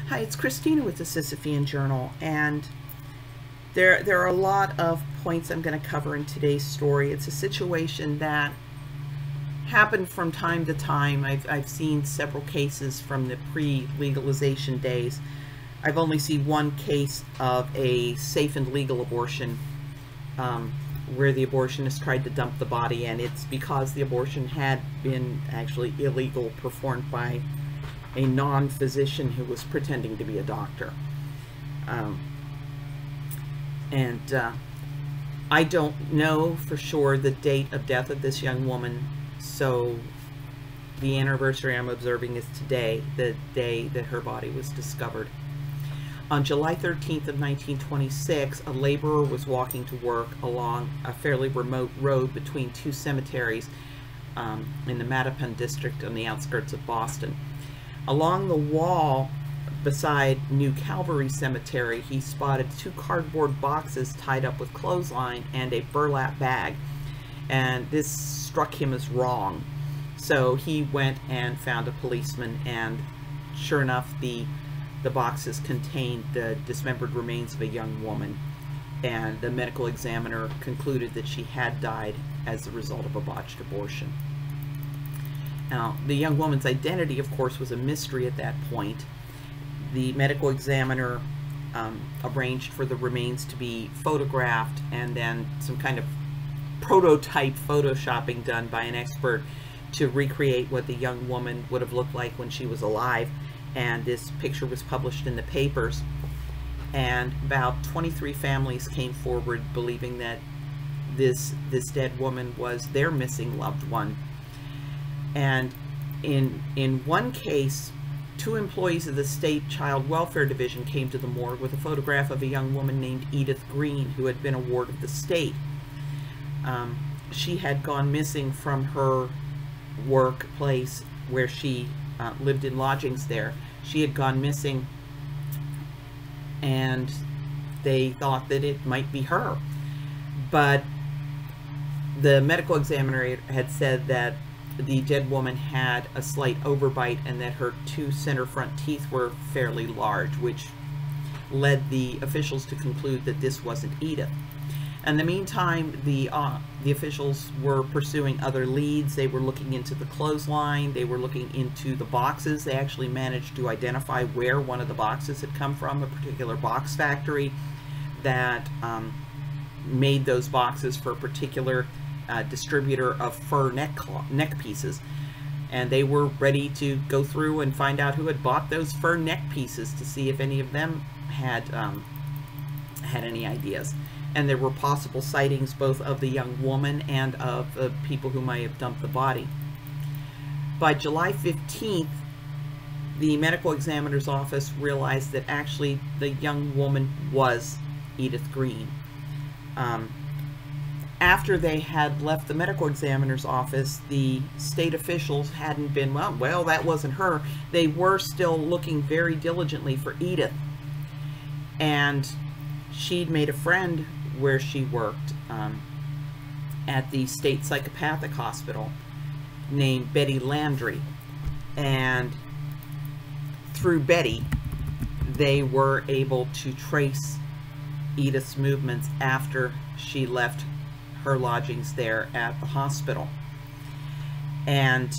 Hi, it's Christina with the Sisyphean Journal, and there are a lot of points I'm going to cover in today's story. It's a situation that happened from time to time. I've seen several cases from the pre-legalization days. I've only seen one case of a safe and legal abortion where the abortionist tried to dump the body, and it's because the abortion had been actually illegal, performed by a non-physician who was pretending to be a doctor. I don't know for sure the date of death of this young woman, so the anniversary I'm observing is today, the day that her body was discovered. On July 13th of 1926, a laborer was walking to work along a fairly remote road between two cemeteries in the Mattapan district on the outskirts of Boston. Along the wall beside New Calvary Cemetery, he spotted two cardboard boxes tied up with clothesline and a burlap bag, and this struck him as wrong. So he went and found a policeman, and sure enough, the boxes contained the dismembered remains of a young woman, and the medical examiner concluded that she had died as a result of a botched abortion. Now, the young woman's identity, of course, was a mystery at that point. The medical examiner arranged for the remains to be photographed, and then some kind of prototype photoshopping done by an expert to recreate what the young woman would have looked like when she was alive. And this picture was published in the papers, and about 23 families came forward believing that this dead woman was their missing loved one. And in one case, two employees of the State Child Welfare Division came to the morgue with a photograph of a young woman named Edith Green, who had been a ward of the state. She had gone missing from her workplace where she lived in lodgings there. She had gone missing, and they thought that it might be her. But the medical examiner had said that the dead woman had a slight overbite and that her two center front teeth were fairly large, which led the officials to conclude that this wasn't Edith. In the meantime, the officials were pursuing other leads. They were looking into the clothesline. They were looking into the boxes. They actually managed to identify where one of the boxes had come from, a particular box factory that made those boxes for a particular distributor of fur neck pieces. And they were ready to go through and find out who had bought those fur neck pieces to see if any of them had any ideas. And there were possible sightings both of the young woman and of the people who might have dumped the body. By July 15th, the medical examiner's office realized that actually the young woman was Edith Green. After they had left the medical examiner's office, the state officials hadn't been, well, that wasn't her. They were still looking very diligently for Edith. And she'd made a friend where she worked at the state psychopathic hospital named Betty Landry. And through Betty, they were able to trace Edith's movements after she left her lodgings there at the hospital. And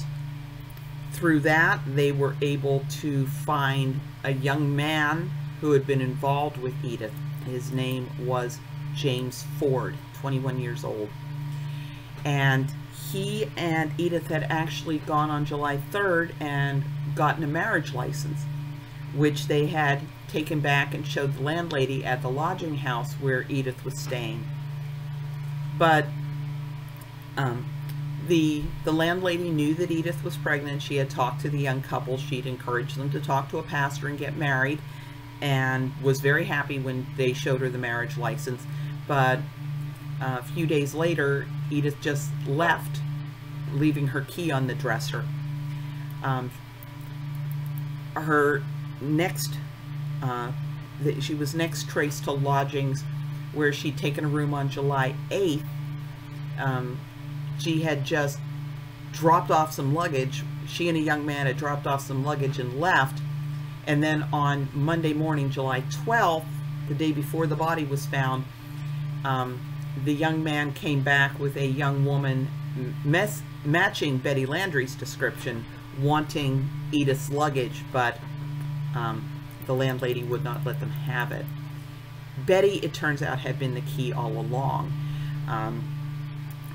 through that, they were able to find a young man who had been involved with Edith. His name was James Ford, 21 years old. And he and Edith had actually gone on July 3rd and gotten a marriage license, which they had taken back and showed the landlady at the lodging house where Edith was staying. But the landlady knew that Edith was pregnant. She had talked to the young couple. She'd encouraged them to talk to a pastor and get married, and was very happy when they showed her the marriage license. But a few days later, Edith just left, leaving her key on the dresser. She was next traced to lodgings where she'd taken a room on July 8th. She had just dropped off some luggage. She and a young man had dropped off some luggage and left. And then on Monday morning, July 12th, the day before the body was found, the young man came back with a young woman matching Betty Landry's description, wanting Edith's luggage, but the landlady would not let them have it. Betty, it turns out, had been the key all along.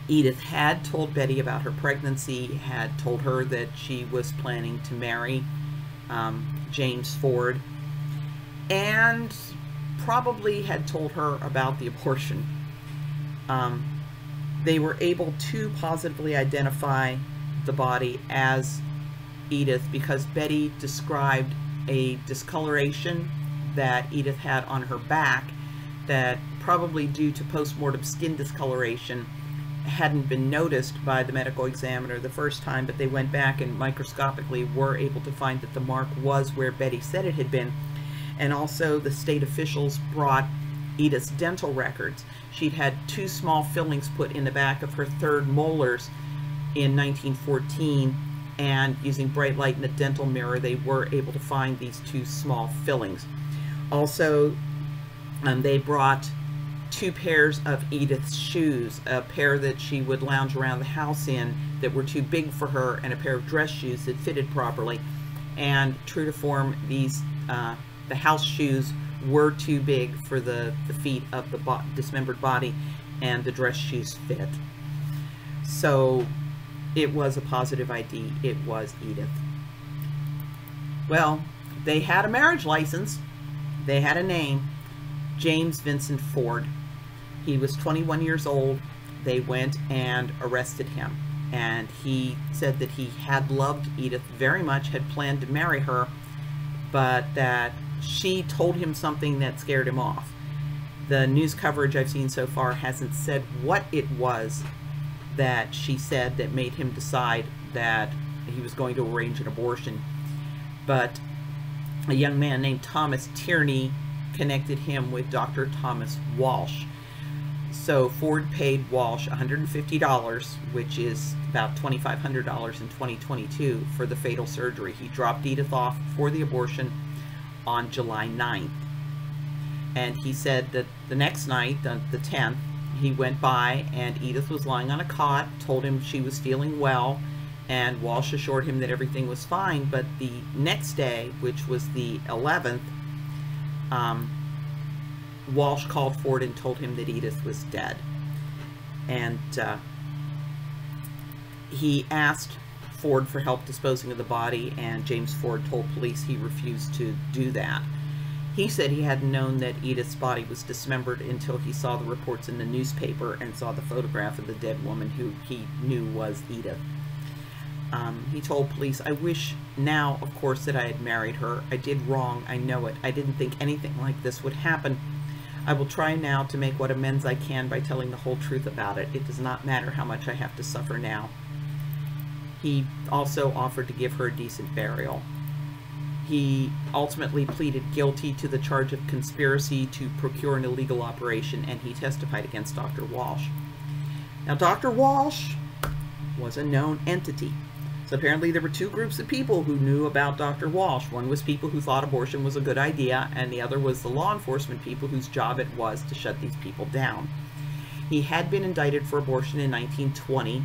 Edith had told Betty about her pregnancy, had told her that she was planning to marry James Ford, and probably had told her about the abortion. They were able to positively identify the body as Edith because Betty described a discoloration that Edith had on her back that, probably due to post-mortem skin discoloration, hadn't been noticed by the medical examiner the first time, but they went back and microscopically were able to find that the mark was where Betty said it had been. And also the state officials brought Edith's dental records. She'd had 2 small fillings put in the back of her 3rd molars in 1914, and using bright light in a dental mirror, they were able to find these 2 small fillings. Also, they brought 2 pairs of Edith's shoes, a pair that she would lounge around the house in that were too big for her, and a pair of dress shoes that fitted properly. And true to form, these the house shoes were too big for the feet of the dismembered body, and the dress shoes fit. So it was a positive ID. It was Edith. Well, they had a marriage license. They had a name, James Vincent Ford. He was 21 years old. They went and arrested him. And he said that he had loved Edith very much, had planned to marry her, but that she told him something that scared him off. The news coverage I've seen so far hasn't said what it was that she said that made him decide that he was going to arrange an abortion. But a young man named Thomas Tierney connected him with Dr. Thomas Walsh. So Ford paid Walsh $150, which is about $2,500 in 2022, for the fatal surgery. He dropped Edith off for the abortion on July 9th. And he said that the next night, the 10th, he went by and Edith was lying on a cot, told him she was feeling well, and Walsh assured him that everything was fine. But the next day, which was the 11th, Walsh called Ford and told him that Edith was dead. And he asked Ford for help disposing of the body, and James Ford told police he refused to do that. He said he hadn't known that Edith's body was dismembered until he saw the reports in the newspaper and saw the photograph of the dead woman who he knew was Edith. He told police, "I wish now, of course, that I had married her. I did wrong, I know it. I didn't think anything like this would happen. I will try now to make what amends I can by telling the whole truth about it. It does not matter how much I have to suffer now." He also offered to give her a decent burial. He ultimately pleaded guilty to the charge of conspiracy to procure an illegal operation, and he testified against Dr. Walsh. Now, Dr. Walsh was a known entity. So apparently there were 2 groups of people who knew about Dr. Walsh. One was people who thought abortion was a good idea, and the other was the law enforcement people whose job it was to shut these people down. He had been indicted for abortion in 1920,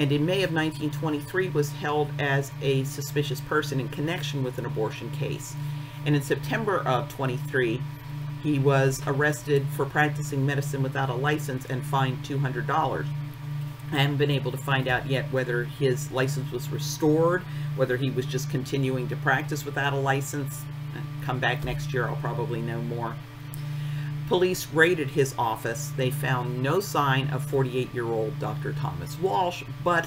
and in May of 1923 was held as a suspicious person in connection with an abortion case. And in September of 23, he was arrested for practicing medicine without a license and fined $200. I haven't been able to find out yet whether his license was restored, whether he was just continuing to practice without a license. Come back next year, I'll probably know more. Police raided his office. They found no sign of 48-year-old Dr. Thomas Walsh, but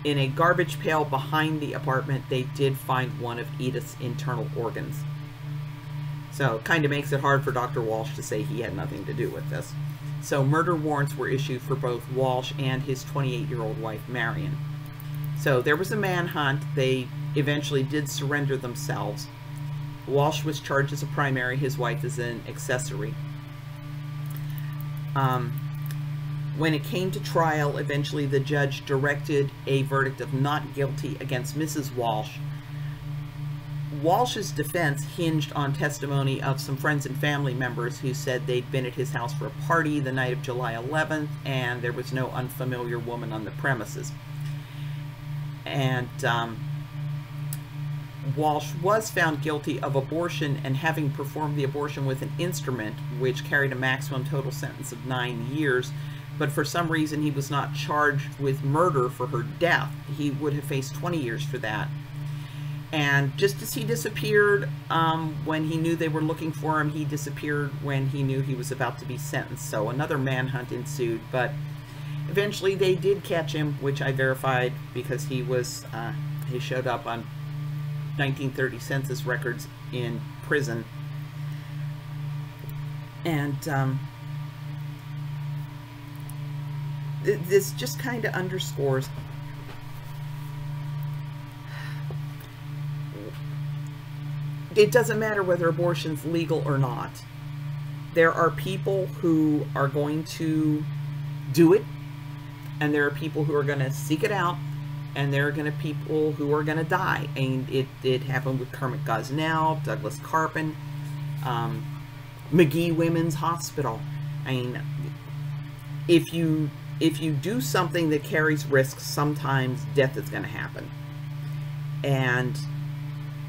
in a garbage pail behind the apartment, they did find one of Edith's internal organs. So it kind of makes it hard for Dr. Walsh to say he had nothing to do with this. So murder warrants were issued for both Walsh and his 28-year-old wife, Marion. So there was a manhunt. They eventually did surrender themselves. Walsh was charged as a primary, his wife as an accessory. When it came to trial, eventually the judge directed a verdict of not guilty against Mrs. Walsh. Walsh's defense hinged on testimony of some friends and family members who said they'd been at his house for a party the night of July 11th, and there was no unfamiliar woman on the premises. And Walsh was found guilty of abortion and having performed the abortion with an instrument, which carried a maximum total sentence of 9 years. But for some reason, he was not charged with murder for her death. He would have faced 20 years for that. And just as he disappeared when he knew they were looking for him, he disappeared when he knew he was about to be sentenced. So another manhunt ensued. But eventually they did catch him, which I verified because he was he showed up on 1930 census records in prison. And this just kind of underscores it doesn't matter whether abortion's legal or not. There are people who are going to do it, and there are people who are going to seek it out, and there are going to people who are going to die. And it happened with Kermit Gosnell, Douglas Carpin, McGee Women's Hospital. I mean, if you do something that carries risks, sometimes death is going to happen. And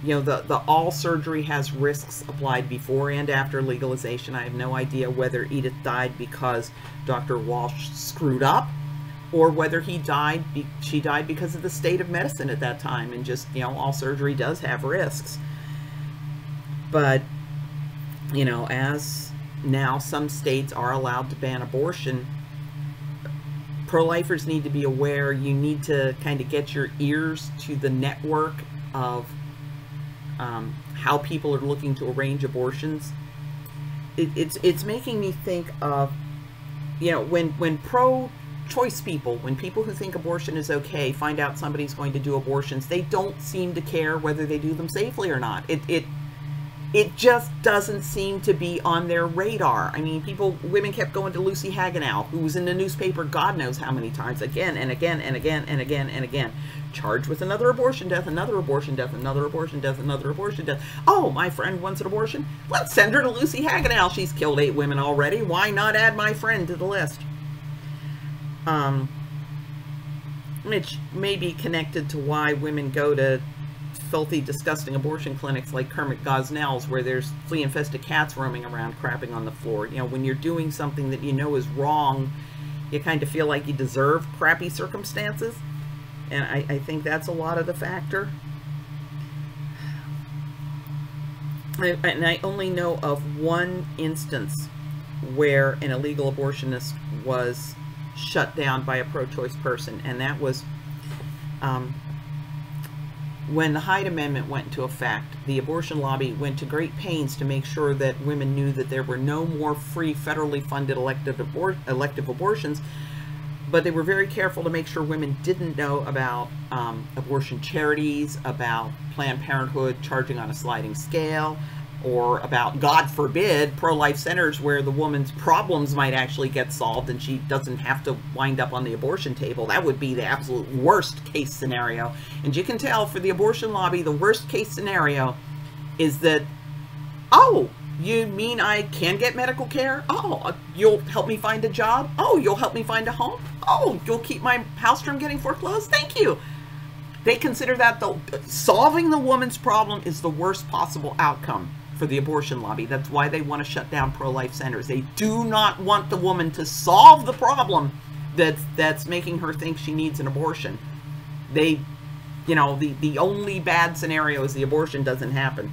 you know, the all surgery has risks applied before and after legalization. I have no idea whether Edith died because Dr. Walsh screwed up, or whether she died because of the state of medicine at that time, and just, you know, all surgery does have risks. But, you know, as now some states are allowed to ban abortion, pro-lifers need to be aware. You need to kind of get your ears to the network of how people are looking to arrange abortions. It's making me think of, you know, when pro-choice people, when people who think abortion is okay find out somebody's going to do abortions, they don't seem to care whether they do them safely or not. It just doesn't seem to be on their radar. I mean, women kept going to Lucy Hagenow, who was in the newspaper God knows how many times, again and again and again and again and again, charged with another abortion death, another abortion death, another abortion death, another abortion death. Oh, my friend wants an abortion? Let's send her to Lucy Hagenow. She's killed 8 women already. Why not add my friend to the list? Which may be connected to why women go to filthy, disgusting abortion clinics like Kermit Gosnell's, where there's flea-infested cats roaming around crapping on the floor. You know, when you're doing something that you know is wrong, you kind of feel like you deserve crappy circumstances. And I think that's a lot of the factor. And I only know of one instance where an illegal abortionist was shut down by a pro-choice person, and that was when the Hyde Amendment went into effect. The abortion lobby went to great pains to make sure that women knew that there were no more free federally funded elective abortions, but they were very careful to make sure women didn't know about abortion charities, about Planned Parenthood charging on a sliding scale, or about, God forbid, pro-life centers where the woman's problems might actually get solved and she doesn't have to wind up on the abortion table. That would be the absolute worst case scenario. And you can tell, for the abortion lobby, the worst case scenario is that, oh, you mean I can get medical care? Oh, you'll help me find a job? Oh, you'll help me find a home? Oh, you'll keep my house from getting foreclosed? Thank you. They consider that solving the woman's problem is the worst possible outcome for the abortion lobby. That's why they want to shut down pro-life centers. They do not want the woman to solve the problem that's making her think she needs an abortion. They, you know, the only bad scenario is the abortion doesn't happen.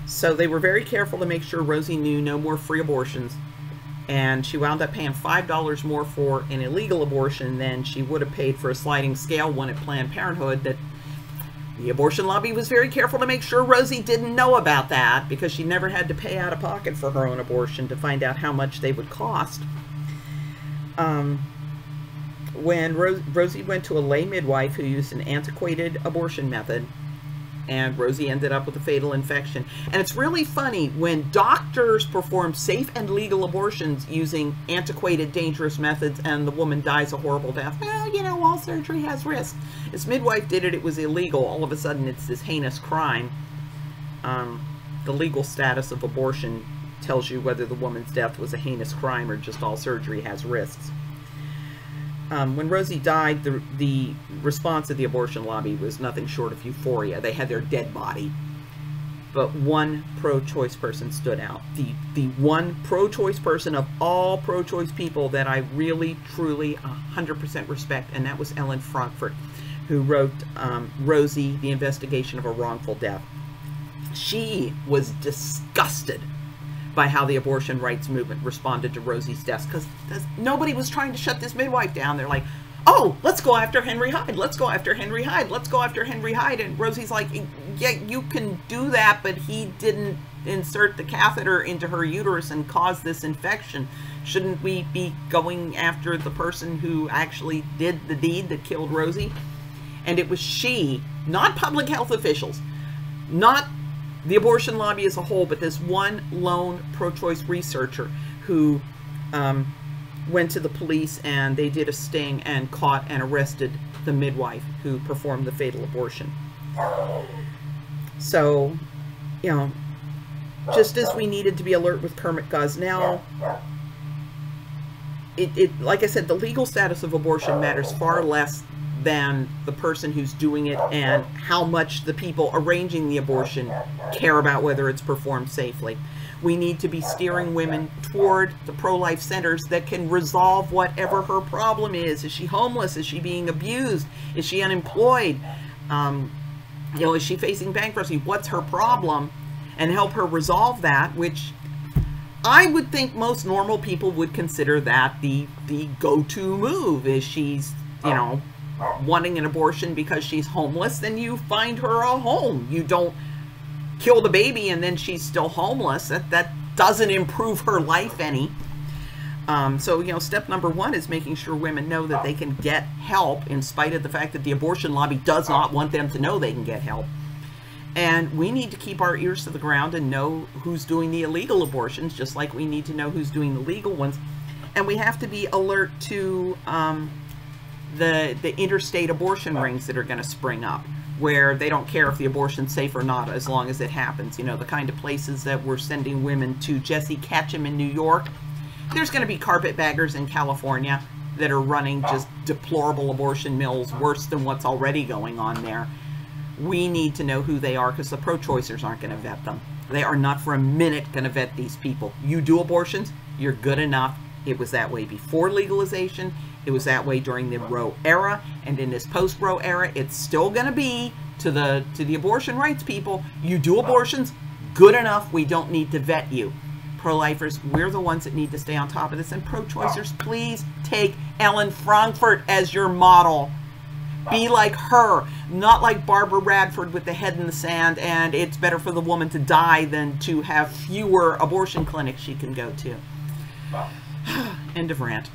So they were very careful to make sure Rosie knew no more free abortions, and she wound up paying $5 more for an illegal abortion than she would have paid for a sliding scale one at Planned Parenthood. That the abortion lobby was very careful to make sure Rosie didn't know about that, because she never had to pay out of pocket for her own abortion to find out how much they would cost. When Rosie went to a lay midwife who used an antiquated abortion method, and Rosie ended up with a fatal infection. And it's really funny when doctors perform safe and legal abortions using antiquated, dangerous methods, and the woman dies a horrible death. Well, you know, all surgery has risks. This midwife did it, it was illegal. All of a sudden, it's this heinous crime. The legal status of abortion tells you whether the woman's death was a heinous crime or just all surgery has risks. When Rosie died, the response of the abortion lobby was nothing short of euphoria. They had their dead body. But one pro-choice person stood out. The one pro-choice person of all pro-choice people that I really, truly, 100% respect, and that was Ellen Frankfurt, who wrote Rosie, The Investigation of a Wrongful Death. She was disgusted by how the abortion rights movement responded to Rosie's death, because nobody was trying to shut this midwife down. They're like, oh, let's go after Henry Hyde. Let's go after Henry Hyde. Let's go after Henry Hyde. And Rosie's like, yeah, you can do that, but he didn't insert the catheter into her uterus and cause this infection. Shouldn't we be going after the person who actually did the deed that killed Rosie? And it was she, not public health officials, not the abortion lobby as a whole, but this one lone pro-choice researcher who went to the police, and they did a sting and caught and arrested the midwife who performed the fatal abortion. So, you know, just as we needed to be alert with Kermit Gosnell, like I said, the legal status of abortion matters far less than the person who's doing it and how much the people arranging the abortion care about whether it's performed safely. We need to be steering women toward the pro-life centers that can resolve whatever her problem is. Is she homeless? Is she being abused? Is she unemployed? You know, is she facing bankruptcy? What's her problem? And help her resolve that, which I would think most normal people would consider that the go-to move. Is she's, you know, wanting an abortion because she's homeless, then you find her a home. You don't kill the baby and then she's still homeless. That doesn't improve her life any. So, you know, step number one is making sure women know that they can get help, in spite of the fact that the abortion lobby does not want them to know they can get help. And we need to keep our ears to the ground and know who's doing the illegal abortions, just like we need to know who's doing the legal ones. And we have to be alert to the interstate abortion rings that are going to spring up, where they don't care if the abortion's safe or not as long as it happens. You know, the kind of places that we're sending women to. Jesse Ketchum in New York. There's going to be carpetbaggers in California that are running just deplorable abortion mills, worse than what's already going on there. We need to know who they are, because the pro-choicers aren't going to vet them. They are not for a minute going to vet these people. You do abortions, you're good enough. It was that way before legalization. It was that way during the Roe era, and in this post-Roe era, it's still going to be to the abortion rights people. You do abortions, good enough. We don't need to vet you. Pro-lifers, we're the ones that need to stay on top of this. And pro-choicers, please take Ellen Frankfurt as your model. Be like her, not like Barbara Radford with the head in the sand, and it's better for the woman to die than to have fewer abortion clinics she can go to. End of rant.